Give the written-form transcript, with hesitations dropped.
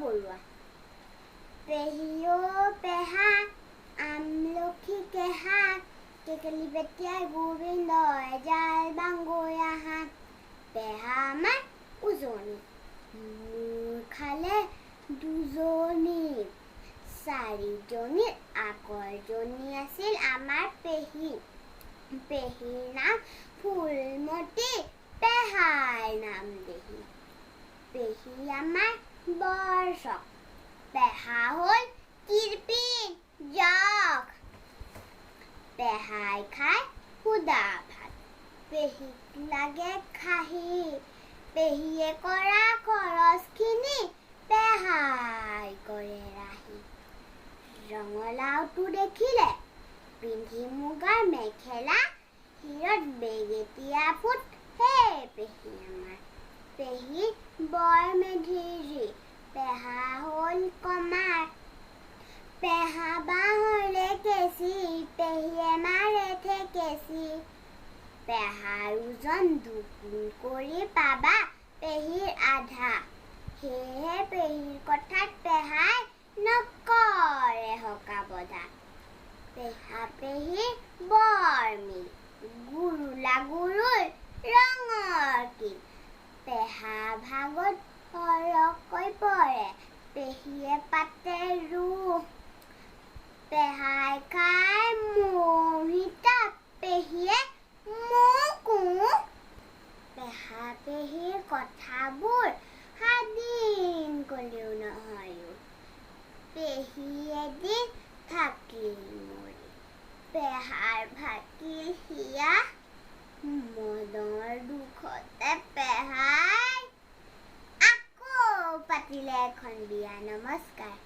বৰুৱা। পেহীও পেহা আমলখি কেহা টেকেলি বেটিয়াই গোবিন্দ এজাল বাংগৈ আহা। পেহা আমাৰ উজনি মোৰ খালে দুজনী চাৰিজনীৰ আগৰজনী আছিল আমাৰ পেহী। পেহীৰ নাম ফুলমতী পেহাৰ নাম দেহি। পেহী আমাৰ বৰ চখ পেহা হ'ল কিৰপিন জখ। পেহাই খাই সুদা ভাত পেহীক লাগে খাহি। পেহীয়ে কৰা খৰচখিনি পেহাই কৰে ৰাহি। ৰঙালাওটো দেখিলে পিন্ধি মুগাৰ মেখেলা শিৰত বেগেতীয়া ফুট হে পেহী আমাৰ। পেহী বৰ মেধিৰী পেহা হ'ল কমাৰ। পেহা বাঁহৰে কেঁচি পেহীয়ে মাৰে ঠেকেচি। পেহাৰ ওজন দুগুণ কৰি পাবা পেহীৰ আধা। সেয়েহে পেহীৰ কথাত পেহাই নকৰে হকা বধা। পেহা পেহীৰ বৰ মিল গুৰুলা গুৰুৰ ৰঙৰ কিল। পেহা ভাগত সৰহকৈ পৰে পেহীয়ে পাতে ৰুহ। পেহাই খাই মৌহিতা পেহীয়ে মোকো। পেহা পেহীৰ কথাবোৰ সাদিন কলেও নহয়। পেহী এদিন থাকিল মৰি পেহাৰ ভাগিল হিয়া। মনৰ দুখতে পেহাই আকৌ পাতিলে এখন বিয়া। নমস্কাৰ।